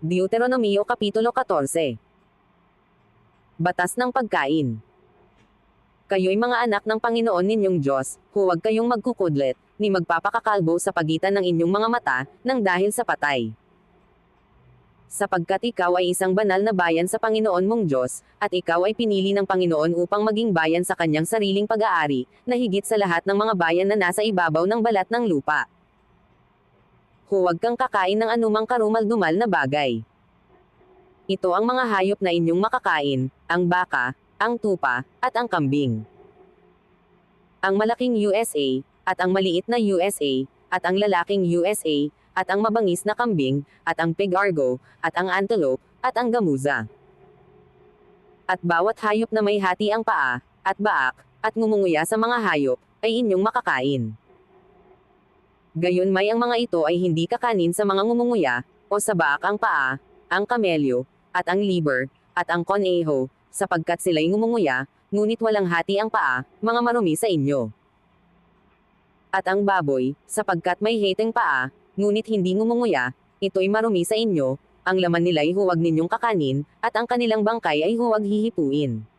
Deuteronomio Kapitulo 14. Batas ng pagkain. Kayo'y mga anak ng Panginoon ninyong Diyos, huwag kayong magkukudlit, ni magpapakakalbo sa pagitan ng inyong mga mata, nang dahil sa patay. Sapagkat ikaw ay isang banal na bayan sa Panginoon mong Diyos, at ikaw ay pinili ng Panginoon upang maging bayan sa kanyang sariling pag-aari, na higit sa lahat ng mga bayan na nasa ibabaw ng balat ng lupa. Huwag kang kakain ng anumang karumal-dumal na bagay. Ito ang mga hayop na inyong makakain, ang baka, ang tupa, at ang kambing. Ang malaking USA, at ang maliit na USA, at ang lalaking USA, at ang mabangis na kambing, at ang pig argo, at ang antelope, at ang gamuza. At bawat hayop na may hati ang paa, at baak, at ngumunguya sa mga hayop, ay inyong makakain. Gayunmay ang mga ito ay hindi kakanin sa mga ngumunguya, o sa baak ang paa, ang kamelyo, at ang liver, at ang koneho, sapagkat sila'y ngumunguya, ngunit walang hati ang paa, mga marumi sa inyo. At ang baboy, sapagkat may heteng paa, ngunit hindi ngumunguya, ito'y marumi sa inyo, ang laman nila'y huwag ninyong kakanin, at ang kanilang bangkay ay huwag hihipuin.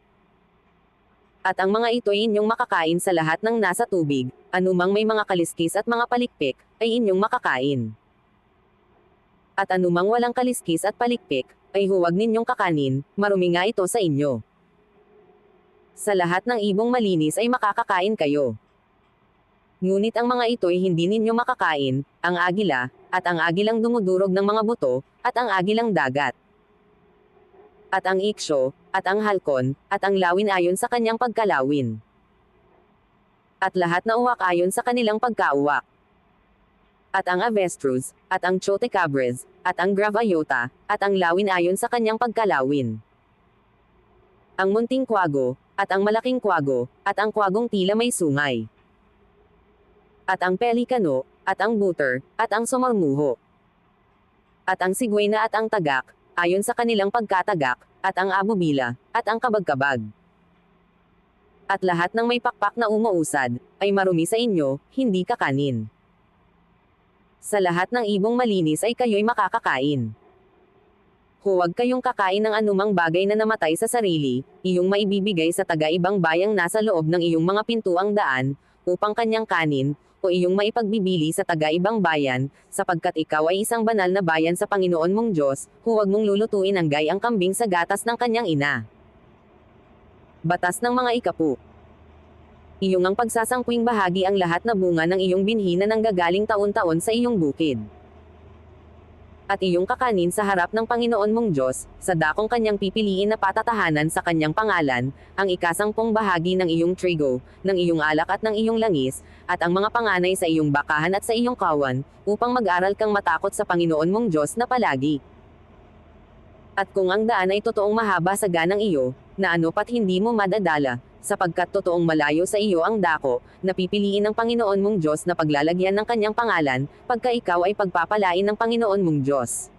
At ang mga ito'y inyong makakain sa lahat ng nasa tubig, anumang may mga kaliskis at mga palikpik, ay inyong makakain. At anumang walang kaliskis at palikpik, ay huwag ninyong kakanin, marumi nga ito sa inyo. Sa lahat ng ibong malinis ay makakakain kayo. Ngunit ang mga ito'y hindi ninyo makakain, ang agila, at ang agilang dumudurog ng mga buto, at ang agilang dagat. At ang iksyo, at ang halkon, at ang lawin ayon sa kanyang pagkalawin. At lahat na uwak ayon sa kanilang pagkauwak. At ang avestruz, at ang chotecabres, at ang gravayota, at ang lawin ayon sa kanyang pagkalawin. Ang munting kwago, at ang malaking kwago, at ang kwagong tila may sungay. At ang pelikano, at ang buter, at ang sumarmuho. At ang sigwena at ang tagak, ayon sa kanilang pagkatagak, at ang abubila, at ang kabag-kabag. At lahat ng may pakpak na umuusad, ay marumi sa inyo, hindi kakanin. Sa lahat ng ibong malinis ay kayo'y makakakain. Huwag kayong kakain ng anumang bagay na namatay sa sarili, iyong maibibigay sa taga-ibang bayang nasa loob ng iyong mga pintuang daan, upang kanyang kanin, o iyong maipagbibili sa taga-ibang bayan, sapagkat ikaw ay isang banal na bayan sa Panginoon mong Diyos, huwag mong lulutuin ang gayang kambing sa gatas ng kanyang ina. Batas ng mga ikapu. Iyong ang pagsasangkwing bahagi ang lahat na bunga ng iyong binhi na nanggagaling taon-taon sa iyong bukid. At iyong kakanin sa harap ng Panginoon mong Diyos, sa dakong kanyang pipiliin na patatahanan sa kanyang pangalan, ang ikasangpong bahagi ng iyong trigo, ng iyong alak at ng iyong langis, at ang mga panganay sa iyong bakahan at sa iyong kawan, upang mag-aral kang matakot sa Panginoon mong Diyos na palagi. At kung ang daan ay totoong mahaba sa ganang iyo, na ano pat hindi mo madadala, sapagkat totoong malayo sa iyo ang dako, na pipiliin ng Panginoon mong Diyos na paglalagyan ng kanyang pangalan, pagka ikaw ay pagpapalain ng Panginoon mong Diyos.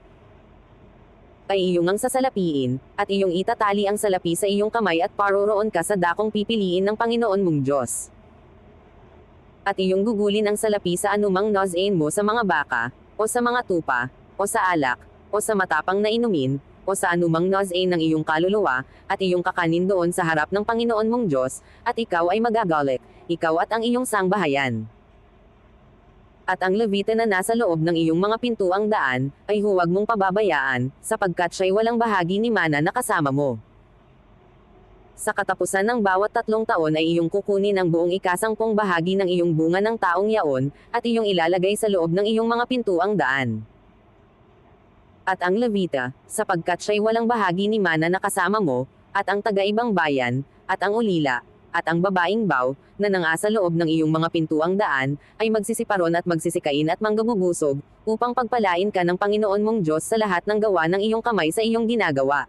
Ay iyong ang sasalapiin, at iyong itatali ang salapi sa iyong kamay at paroroon ka sa dakong pipiliin ng Panginoon mong Diyos. At iyong gugulin ang salapi sa anumang nozain mo sa mga baka, o sa mga tupa, o sa alak, o sa matapang na inumin, o sa anumang nozain ng iyong kaluluwa, at iyong kakanin doon sa harap ng Panginoon mong Diyos, at ikaw ay magagalik, ikaw at ang iyong sangbahayan. At ang Levite na nasa loob ng iyong mga pintuang daan, ay huwag mong pababayaan, sapagkat siya'y walang bahagi ni mana na kasama mo. Sa katapusan ng bawat 3 taon ay iyong kukunin ang buong ikasangpong bahagi ng iyong bunga ng taong yaon, at iyong ilalagay sa loob ng iyong mga pintuang daan. At ang Levita, sapagkat siya'y walang bahagi ni mana na kasama mo, at ang taga-ibang bayan, at ang ulila, at ang babaeng baw, na nangasa loob ng iyong mga pintuang daan, ay magsisiparon at magsisikain at manggabubusog, upang pagpalain ka ng Panginoon mong Diyos sa lahat ng gawa ng iyong kamay sa iyong ginagawa.